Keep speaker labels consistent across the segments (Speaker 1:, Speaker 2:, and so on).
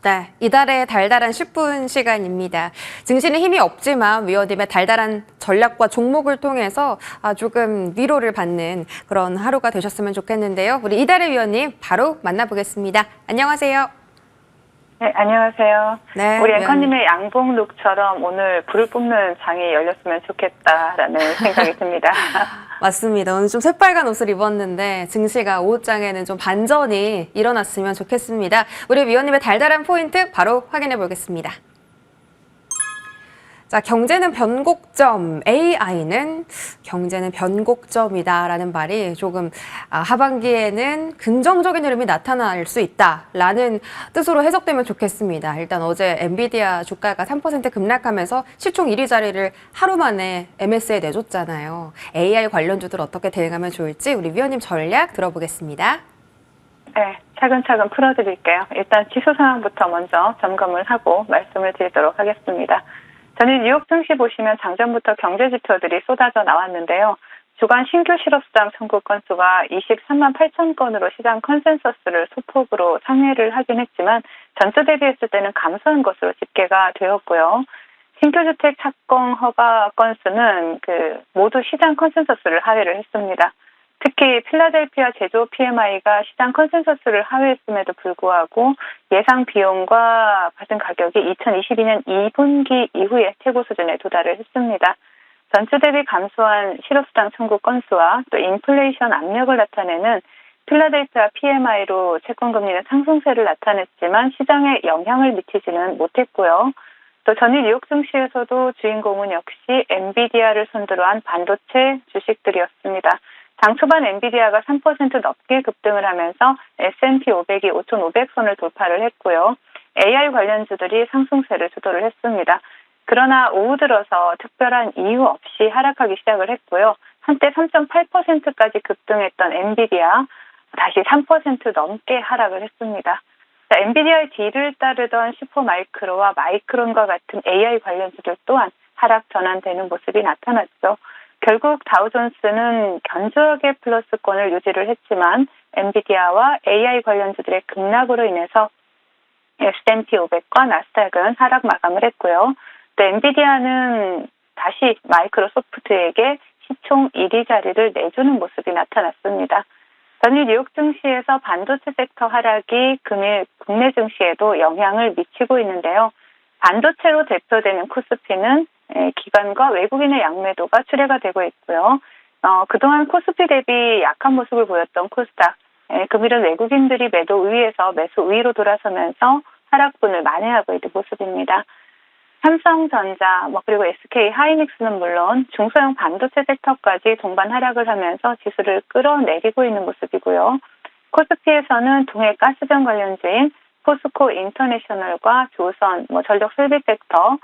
Speaker 1: 네, 이달의 달달한 10분 시간입니다. 증시는 힘이 없지만 위원님의 달달한 전략과 종목을 통해서 조금 위로를 받는 그런 하루가 되셨으면 좋겠는데요. 우리 이달의 위원님 바로 만나보겠습니다. 안녕하세요.
Speaker 2: 네, 안녕하세요.
Speaker 1: 네,
Speaker 2: 우리
Speaker 1: 위원님.
Speaker 2: 앵커님의 양봉룩처럼 오늘 불을 뿜는 장이 열렸으면 좋겠다라는 생각이 듭니다.
Speaker 1: 맞습니다. 오늘 좀 새빨간 옷을 입었는데 증시가 오후장에는 좀 반전이 일어났으면 좋겠습니다. 우리 위원님의 달달한 포인트 바로 확인해 보겠습니다. 자, 경제는 변곡점, AI는 경제는 변곡점이다라는 말이 조금 하반기에는 긍정적인 흐름이 나타날 수 있다라는 뜻으로 해석되면 좋겠습니다. 일단 어제 엔비디아 주가가 3% 급락하면서 시총 1위 자리를 하루 만에 MS에 내줬잖아요. AI 관련주들 어떻게 대응하면 좋을지 우리 위원님 전략 들어보겠습니다.
Speaker 2: 네, 차근차근 풀어드릴게요. 일단 지수 상황부터 먼저 점검을 하고 말씀을 드리도록 하겠습니다. 저는 뉴욕 증시 보시면 장전부터 경제 지표들이 쏟아져 나왔는데요. 주간 신규 실업수당 청구 건수가 23만 8천 건으로 시장 컨센서스를 소폭으로 상회를 하긴 했지만 전주 대비했을 때는 감소한 것으로 집계가 되었고요. 신규 주택 착공 허가 건수는 모두 시장 컨센서스를 하회를 했습니다. 특히 필라델피아 제조 PMI가 시장 컨센서스를 하회했음에도 불구하고 예상 비용과 받은 가격이 2022년 2분기 이후에 최고 수준에 도달을 했습니다. 전주 대비 감소한 실업수당 청구 건수와 또 인플레이션 압력을 나타내는 필라델피아 PMI로 채권금리는 상승세를 나타냈지만 시장에 영향을 미치지는 못했고요. 또 전일 뉴욕 증시에서도 주인공은 역시 엔비디아를 선두로 한 반도체 주식들이었습니다. 장 초반 엔비디아가 3% 넘게 급등을 하면서 S&P 500이 5,500선을 돌파를 했고요. AI 관련주들이 상승세를 주도를 했습니다. 그러나 오후 들어서 특별한 이유 없이 하락하기 시작을 했고요. 한때 3.8%까지 급등했던 엔비디아 다시 3% 넘게 하락을 했습니다. 자, 엔비디아의 뒤를 따르던 슈퍼마이크로와 마이크론과 같은 AI 관련주들 또한 하락 전환되는 모습이 나타났죠. 결국 다우존스는 견조하게 플러스권을 유지를 했지만 엔비디아와 AI 관련주들의 급락으로 인해서 S&P 500과 나스닥은 하락 마감을 했고요. 또 엔비디아는 다시 마이크로소프트에게 시총 1위 자리를 내주는 모습이 나타났습니다. 전일 뉴욕 증시에서 반도체 섹터 하락이 금일 국내 증시에도 영향을 미치고 있는데요. 반도체로 대표되는 코스피는 기관과 외국인의 양매도가 출회가 되고 있고요. 그동안 코스피 대비 약한 모습을 보였던 코스닥, 금일은 외국인들이 매도 우위에서 매수 우위로 돌아서면서 하락분을 만회하고 있는 모습입니다. 삼성전자, 그리고 SK 하이닉스는 물론 중소형 반도체 섹터까지 동반 하락을 하면서 지수를 끌어내리고 있는 모습이고요. 코스피에서는 동해 가스전 관련주인 포스코 인터내셔널과 조선, 전력 설비 섹터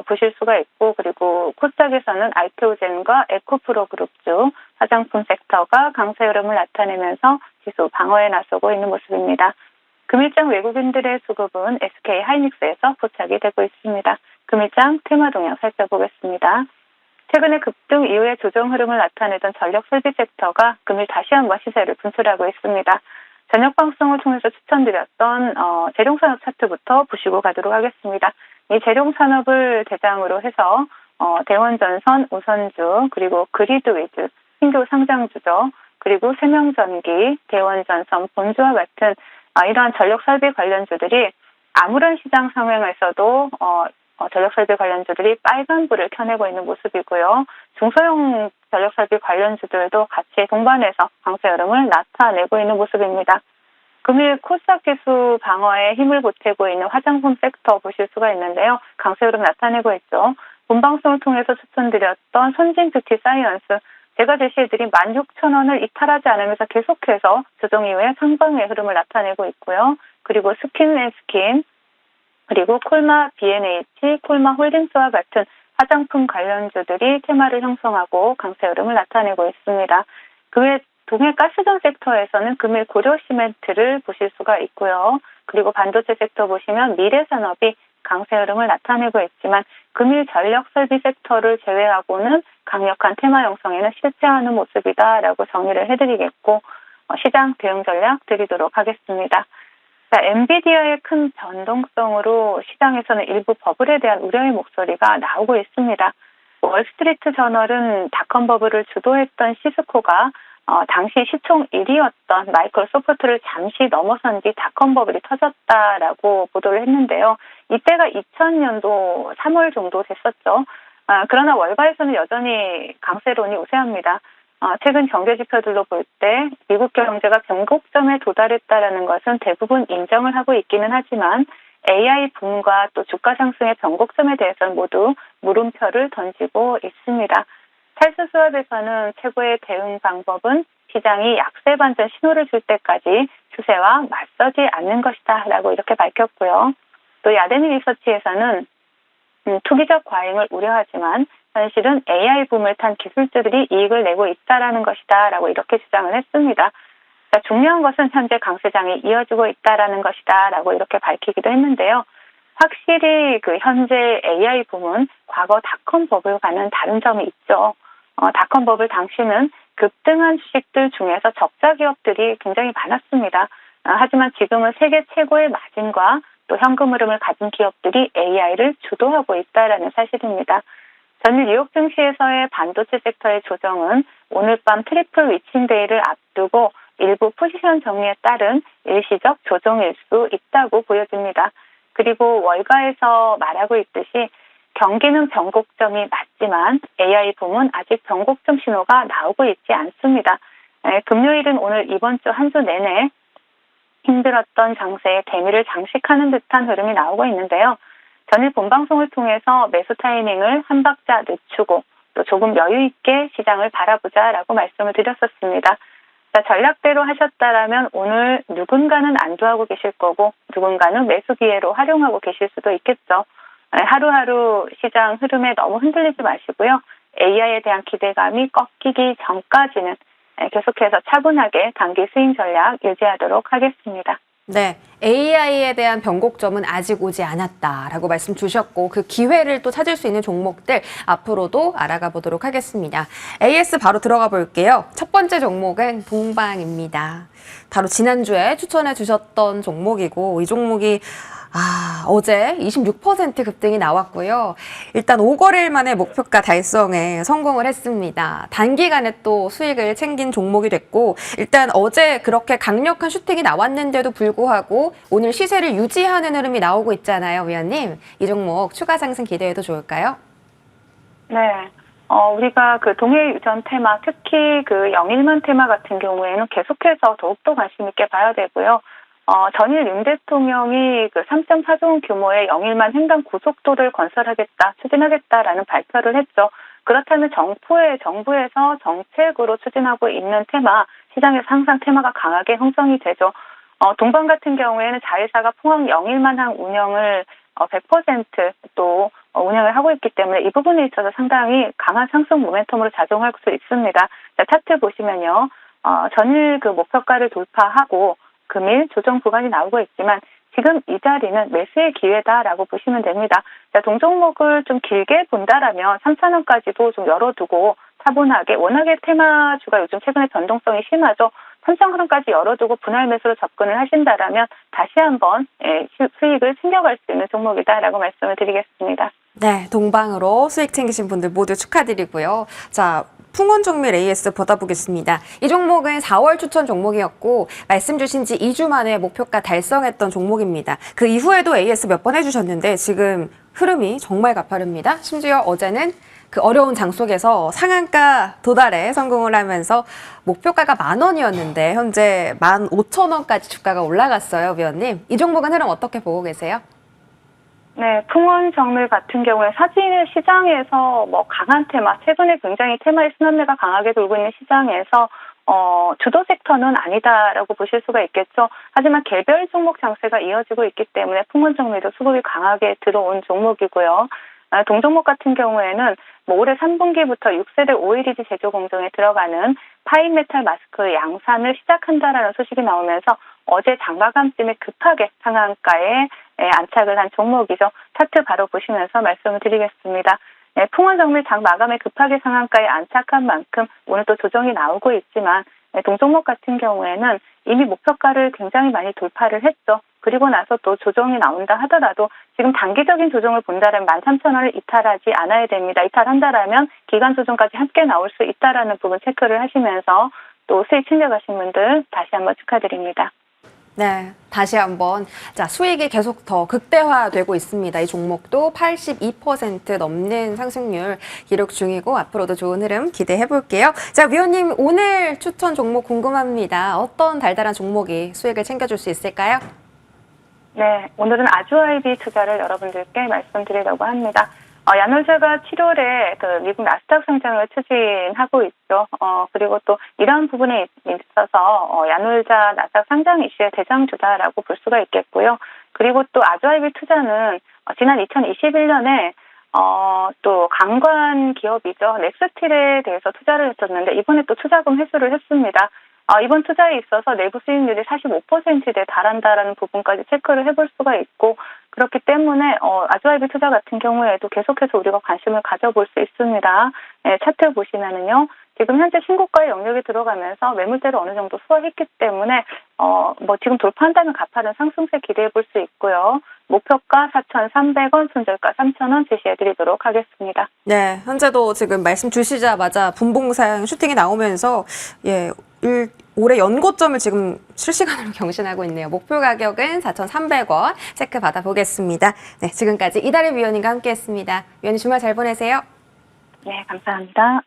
Speaker 2: 보실 수가 있고, 그리고 코스닥에서는 알테오젠과 에코프로 그룹주, 화장품 섹터가 강세 흐름을 나타내면서 지수 방어에 나서고 있는 모습입니다. 금일장 외국인들의 수급은 SK 하이닉스에서 포착이 되고 있습니다. 금일장 테마 동향 살펴보겠습니다. 최근에 급등 이후에 조정 흐름을 나타내던 전력 설비 섹터가 금일 다시 한번 시세를 분출하고 있습니다. 저녁 방송을 통해서 추천드렸던 재룡산업 차트부터 보시고 가도록 하겠습니다. 이 재룡산업을 대상으로 해서 대원전선, 우선주, 그리고 그리드위즈, 신규 상장주죠. 그리고 세명전기, 대원전선, 본주와 같은 이러한 전력설비 관련주들이 아무런 시장 상황에서도 전력설비 관련주들이 빨간불을 켜내고 있는 모습이고요. 중소형 전력설비 관련주들도 같이 동반해서 강세 흐름을 나타내고 있는 모습입니다. 금일 코스닥 지수 방어에 힘을 보태고 있는 화장품 섹터 보실 수가 있는데요. 강세 흐름 나타내고 있죠. 본방송을 통해서 추천드렸던 선진 뷰티 사이언스, 제가 제시해드린 16,000원을 이탈하지 않으면서 계속해서 조정 이후에 상방의 흐름을 나타내고 있고요. 그리고 스킨앤스킨, 그리고 콜마 B&H, 콜마 홀딩스와 같은 화장품 관련주들이 테마를 형성하고 강세 흐름을 나타내고 있습니다. 그 외 동해 가스전 섹터에서는 금일 고려시멘트를 보실 수가 있고요. 그리고 반도체 섹터 보시면 미래산업이 강세 흐름을 나타내고 있지만 금일 전력 설비 섹터를 제외하고는 강력한 테마 형성에는 실패하는 모습이다라고 정리를 해드리겠고 시장 대응 전략 드리도록 하겠습니다. 자, 엔비디아의 큰 변동성으로 시장에서는 일부 버블에 대한 우려의 목소리가 나오고 있습니다. 월스트리트 저널은 닷컴 버블을 주도했던 시스코가 당시 시총 1위였던 마이크로소프트를 잠시 넘어선 뒤 닷컴 버블이 터졌다라고 보도를 했는데요. 이때가 2000년도 3월 정도 됐었죠. 그러나 월가에서는 여전히 강세론이 우세합니다. 최근 경제 지표들로 볼 때 미국 경제가 변곡점에 도달했다라는 것은 대부분 인정을 하고 있기는 하지만 AI 붐과 또 주가 상승의 변곡점에 대해서는 모두 물음표를 던지고 있습니다. 찰스 스왑에서는 최고의 대응 방법은 시장이 약세 반전 신호를 줄 때까지 추세와 맞서지 않는 것이다 라고 이렇게 밝혔고요. 또 야데미 리서치에서는 투기적 과잉을 우려하지만 현실은 AI 붐을 탄 기술주들이 이익을 내고 있다라는 것이다 라고 이렇게 주장을 했습니다. 중요한 것은 현재 강세장이 이어지고 있다라는 것이다 라고 이렇게 밝히기도 했는데요. 확실히 그 현재 AI 붐은 과거 닷컴 버블과는 다른 점이 있죠. 닷컴 버블 당시는 급등한 주식들 중에서 적자 기업들이 굉장히 많았습니다. 하지만 지금은 세계 최고의 마진과 또 현금 흐름을 가진 기업들이 AI를 주도하고 있다라는 사실입니다. 전일 뉴욕 증시에서의 반도체 섹터의 조정은 오늘 밤 트리플 위칭데이를 앞두고 일부 포지션 정리에 따른 일시적 조정일 수 있다고 보여집니다. 그리고 월가에서 말하고 있듯이 경기는 변곡점이 맞지만 AI 붐은 아직 변곡점 신호가 나오고 있지 않습니다. 금요일은 오늘 이번 주 한 주 내내 힘들었던 장세에 대미를 장식하는 듯한 흐름이 나오고 있는데요. 전일 본방송을 통해서 매수 타이밍을 한 박자 늦추고 또 조금 여유 있게 시장을 바라보자라고 말씀을 드렸었습니다. 자, 전략대로 하셨다라면 오늘 누군가는 안도하고 계실 거고 누군가는 매수 기회로 활용하고 계실 수도 있겠죠. 하루하루 시장 흐름에 너무 흔들리지 마시고요. AI에 대한 기대감이 꺾이기 전까지는 계속해서 차분하게 단기 스윙 전략 유지하도록 하겠습니다.
Speaker 1: 네, AI에 대한 변곡점은 아직 오지 않았다라고 말씀 주셨고 그 기회를 또 찾을 수 있는 종목들 앞으로도 알아가 보도록 하겠습니다. AS 바로 들어가 볼게요. 첫 번째 종목은 동방입니다. 바로 지난주에 추천해 주셨던 종목이고 이 종목이 어제 26% 급등이 나왔고요. 일단 5거래일 만에 목표가 달성에 성공을 했습니다. 단기간에 또 수익을 챙긴 종목이 됐고 일단 어제 그렇게 강력한 슈팅이 나왔는데도 불구하고 오늘 시세를 유지하는 흐름이 나오고 있잖아요, 위원님. 이 종목 추가 상승 기대해도 좋을까요?
Speaker 2: 네. 우리가 그 동해 유전 테마, 특히 그 영일만 테마 같은 경우에는 계속해서 더욱더 관심 있게 봐야 되고요. 전일 윤 대통령이 그 3.4조 원 규모의 영일만 횡단 고속도로를 건설하겠다, 추진하겠다라는 발표를 했죠. 그렇다면 정부에서 정책으로 추진하고 있는 테마, 시장에서 항상 테마가 강하게 형성이 되죠. 동방 같은 경우에는 자회사가 포항 영일만항 운영을 100% 운영을 하고 있기 때문에 이 부분에 있어서 상당히 강한 상승 모멘텀으로 작용할 수 있습니다. 자, 차트 보시면요. 전일 그 목표가를 돌파하고 금일 조정 구간이 나오고 있지만 지금 이 자리는 매수의 기회다라고 보시면 됩니다. 자, 동종목을 좀 길게 본다라면 3,000원까지도 좀 열어두고 차분하게 워낙에 테마주가 요즘 최근에 변동성이 심하죠. 3,000원까지 열어두고 분할 매수로 접근을 하신다라면 다시 한번 수익을 챙겨갈 수 있는 종목이다라고 말씀을 드리겠습니다.
Speaker 1: 네, 동방으로 수익 챙기신 분들 모두 축하드리고요. 자, 풍원정밀 AS 보다 보겠습니다. 이 종목은 4월 추천 종목이었고 말씀 주신 지 2주 만에 목표가 달성했던 종목입니다. 그 이후에도 AS 몇 번 해주셨는데 지금 흐름이 정말 가파릅니다. 심지어 어제는 그 어려운 장 속에서 상한가 도달에 성공을 하면서 목표가가 10,000원이었는데 현재 15,000원까지 주가가 올라갔어요, 위원님. 이 종목은 흐름 어떻게 보고 계세요?
Speaker 2: 네, 풍원정밀 같은 경우에 사실 시장에서 강한 테마, 최근에 굉장히 테마의 순환매가 강하게 돌고 있는 시장에서 주도 섹터는 아니다라고 보실 수가 있겠죠. 하지만 개별 종목 장세가 이어지고 있기 때문에 풍원정밀도 수급이 강하게 들어온 종목이고요. 동종목 같은 경우에는 올해 3분기부터 6세대 OLED 제조 공정에 들어가는 파인메탈 마스크 양산을 시작한다라는 소식이 나오면서 어제 장마감쯤에 급하게 상한가에 안착을 한 종목이죠. 차트 바로 보시면서 말씀을 드리겠습니다. 네, 풍원정밀 장 마감에 급하게 상한가에 안착한 만큼 오늘 또 조정이 나오고 있지만 동종목 같은 경우에는 이미 목표가를 굉장히 많이 돌파를 했죠. 그리고 나서 또 조정이 나온다 하더라도 지금 단기적인 조정을 본다면 13,000원을 이탈하지 않아야 됩니다. 이탈한다라면 기간 조정까지 함께 나올 수 있다라는 부분 체크를 하시면서 또 수익 챙겨가신 분들 다시 한번 축하드립니다.
Speaker 1: 네, 다시 한번 자 수익이 계속 더 극대화되고 있습니다. 이 종목도 82% 넘는 상승률 기록 중이고 앞으로도 좋은 흐름 기대해 볼게요. 자, 위원님 오늘 추천 종목 궁금합니다. 어떤 달달한 종목이 수익을 챙겨줄 수 있을까요?
Speaker 2: 네, 오늘은 아주아이비 투자를 여러분들께 말씀드리려고 합니다. 야놀자가 7월에 그 미국 나스닥 상장을 추진하고 있죠. 그리고 또 이러한 부분에 있어서 야놀자 나스닥 상장 이슈의 대장주다라고 볼 수가 있겠고요. 그리고 또 아주아이비 투자는 지난 2021년에 또 강관 기업이죠. 넥스틸에 대해서 투자를 했었는데 이번에 또 투자금 회수를 했습니다. 이번 투자에 있어서 내부 수익률이 45%에 달한다라는 부분까지 체크를 해볼 수가 있고 그렇기 때문에 아주아이비 투자 같은 경우에도 계속해서 우리가 관심을 가져볼 수 있습니다. 네, 차트 보시면은요. 지금 현재 신고가의 영역에 들어가면서 매물대를 어느 정도 소화했기 때문에 지금 돌파한다면 가파른 상승세 기대해 볼 수 있고요. 목표가 4,300원, 손절가 3,000원 제시해 드리도록 하겠습니다.
Speaker 1: 네, 현재도 지금 말씀 주시자마자 분봉상 슈팅이 나오면서 올해 연고점을 지금 실시간으로 경신하고 있네요. 목표 가격은 4,300원 체크 받아보겠습니다. 네, 지금까지 이다리 위원님과 함께했습니다. 위원님 주말 잘 보내세요.
Speaker 2: 네, 감사합니다.